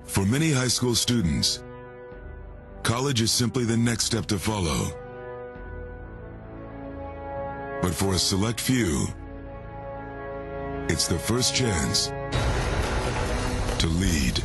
For many high school students, college is simply the next step to follow. But for a select few, it's the first chance to lead.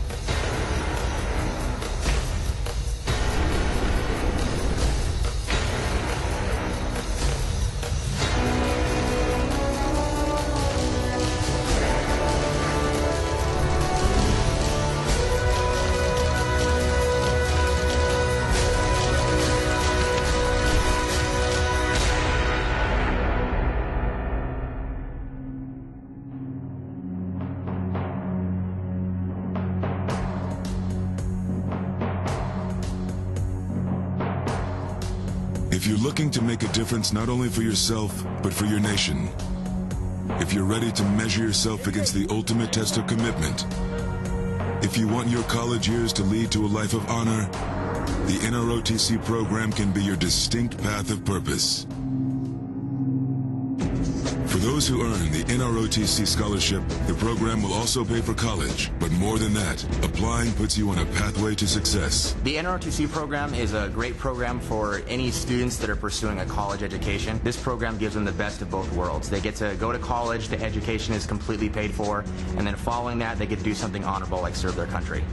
If you're looking to make a difference not only for yourself, but for your nation, if you're ready to measure yourself against the ultimate test of commitment, if you want your college years to lead to a life of honor, the NROTC program can be your distinct path of purpose. For those who earn the NROTC scholarship, the program will also pay for college. But more than that, applying puts you on a pathway to success. The NROTC program is a great program for any students that are pursuing a college education. This program gives them the best of both worlds. They get to go to college, the education is completely paid for, and then following that, they get to do something honorable like serve their country.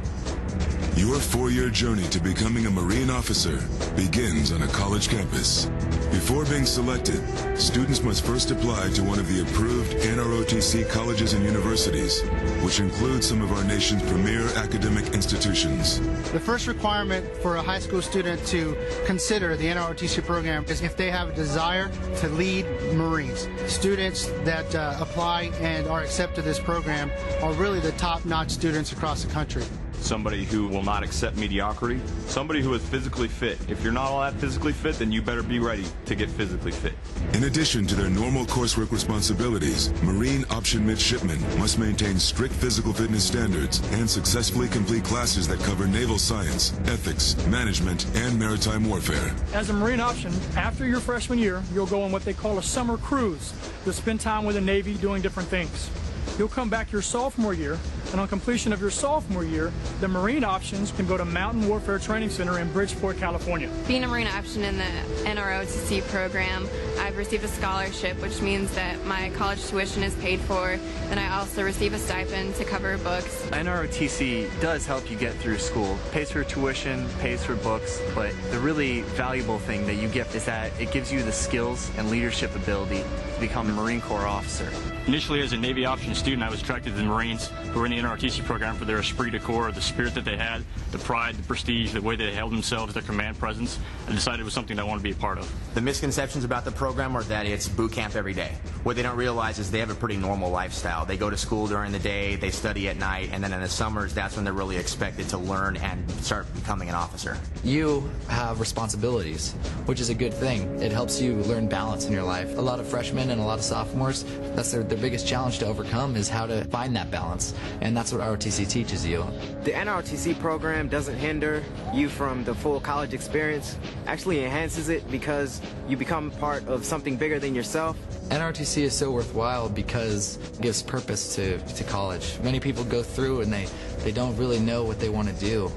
Your 4-year journey to becoming a Marine officer begins on a college campus. Before being selected, students must first apply to one of the approved NROTC colleges and universities, which include some of our nation's premier academic institutions. The first requirement for a high school student to consider the NROTC program is if they have a desire to lead Marines. Students that apply and are accepted to this program are really the top-notch students across the country. Somebody who will not accept mediocrity, somebody who is physically fit. If you're not all that physically fit, then you better be ready to get physically fit. In addition to their normal coursework responsibilities, Marine option midshipmen must maintain strict physical fitness standards and successfully complete classes that cover naval science, ethics, management, and maritime warfare. As a Marine option, after your freshman year, you'll go on what they call a summer cruise to spend time with the Navy doing different things. You'll come back your sophomore year, and on completion of your sophomore year, the Marine options can go to Mountain Warfare Training Center in Bridgeport, California. Being a Marine option in the NROTC program, I've received a scholarship, which means that my college tuition is paid for, and I also receive a stipend to cover books. NROTC does help you get through school. Pays for tuition, pays for books, but the really valuable thing that you get is that it gives you the skills and leadership ability to become a Marine Corps officer. Initially, as a Navy option student, I was attracted to the Marines who were in the NROTC program for their esprit de corps, the spirit that they had, the pride, the prestige, the way they held themselves, their command presence. I decided it was something that I wanted to be a part of. The misconceptions about the program are that it's boot camp every day. What they don't realize is they have a pretty normal lifestyle. They go to school during the day, they study at night, and then in the summers, that's when they're really expected to learn and start becoming an officer. You have responsibilities, which is a good thing. It helps you learn balance in your life. A lot of freshmen and a lot of sophomores, that's their biggest challenge to overcome is how to find that balance, and that's what ROTC teaches you. The NROTC program doesn't hinder you from the full college experience, actually enhances it because you become part of something bigger than yourself. NROTC is so worthwhile because it gives purpose to college. Many people go through and they don't really know what they want to do.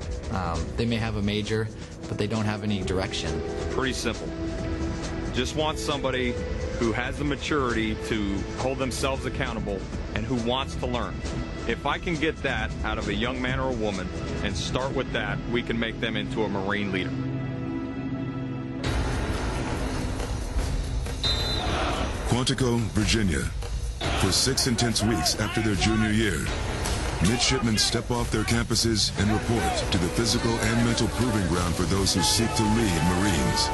They may have a major, but they don't have any direction. Pretty simple. Just want somebody who has the maturity to hold themselves accountable and who wants to learn. If I can get that out of a young man or a woman and start with that, we can make them into a Marine leader. Quantico, Virginia. For 6 intense weeks after their junior year, midshipmen step off their campuses and report to the physical and mental proving ground for those who seek to lead Marines.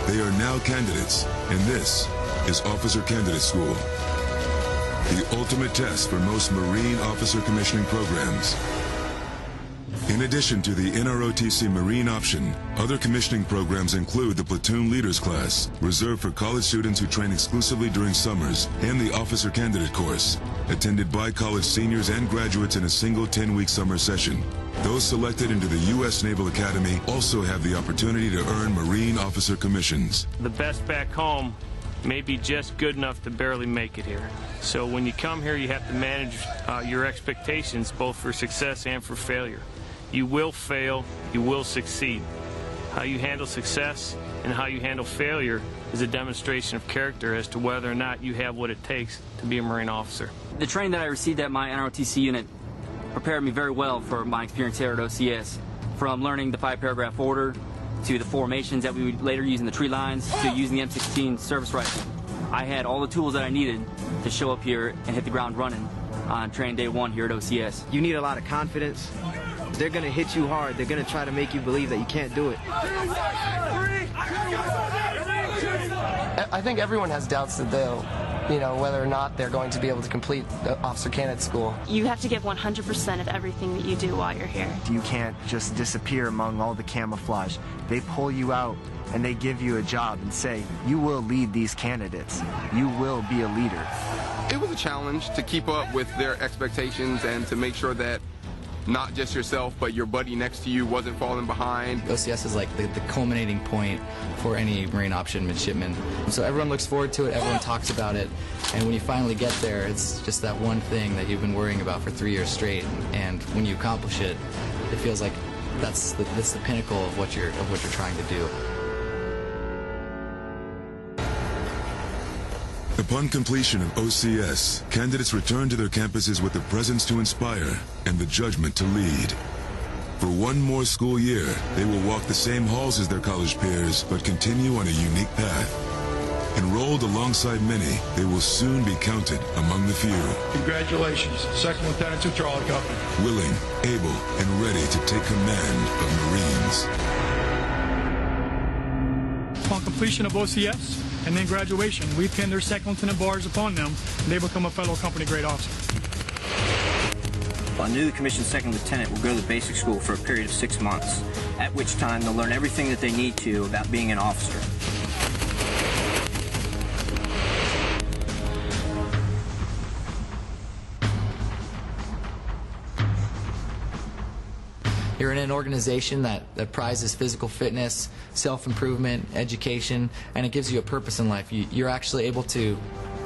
They are now candidates, and this is Officer Candidate School, the ultimate test for most Marine officer commissioning programs. In addition to the NROTC Marine option, other commissioning programs include the Platoon Leaders class, reserved for college students who train exclusively during summers, and the Officer Candidate course, attended by college seniors and graduates in a single 10-week summer session. Those selected into the U.S. Naval Academy also have the opportunity to earn Marine officer commissions. The best back home may be just good enough to barely make it here. So when you come here, you have to manage your expectations both for success and for failure. You will fail, you will succeed. How you handle success and how you handle failure is a demonstration of character as to whether or not you have what it takes to be a Marine officer. The training that I received at my NROTC unit prepared me very well for my experience here at OCS, from learning the 5-paragraph order to the formations that we would later use in the tree lines to using the M16 service rifle. I had all the tools that I needed to show up here and hit the ground running on training day 1 here at OCS. You need a lot of confidence. They're going to hit you hard. They're going to try to make you believe that you can't do it. I think everyone has doubts that they'll, whether or not they're going to be able to complete the officer candidate school. You have to give 100% of everything that you do while you're here. You can't just disappear among all the camouflage. They pull you out and they give you a job and say, you will lead these candidates. You will be a leader. It was a challenge to keep up with their expectations and to make sure that not just yourself, but your buddy next to you wasn't falling behind. OCS is like the culminating point for any Marine option midshipman. So everyone looks forward to it, everyone talks about it, and when you finally get there, it's just that one thing that you've been worrying about for 3 years straight, and when you accomplish it, it feels like that's the pinnacle of what you're trying to do. Upon completion of OCS, candidates return to their campuses with the presence to inspire and the judgment to lead. For one more school year, they will walk the same halls as their college peers, but continue on a unique path. Enrolled alongside many, they will soon be counted among the few. Congratulations, Second Lieutenant to Charlie Company. Willing, able, and ready to take command of Marines. Upon completion of OCS and then graduation, we pin their second lieutenant bars upon them, and they become a fellow company grade officer. A newly commissioned second lieutenant will go to basic school for a period of 6 months, at which time they'll learn everything that they need to about being an officer. You're in an organization that prizes physical fitness, self-improvement, education, and it gives you a purpose in life. You're actually able to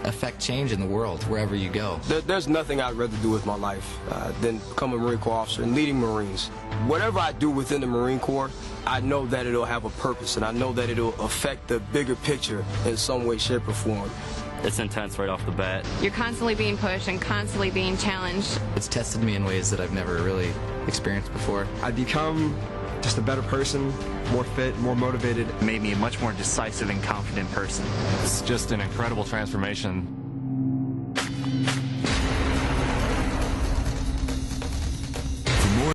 affect change in the world wherever you go. There's nothing I'd rather do with my life than become a Marine Corps officer and leading Marines. Whatever I do within the Marine Corps, I know that it'll have a purpose, and I know that it'll affect the bigger picture in some way, shape, or form. It's intense right off the bat. You're constantly being pushed and constantly being challenged. It's tested me in ways that I've never really experienced before. I become just a better person, more fit, more motivated. It made me a much more decisive and confident person. It's just an incredible transformation.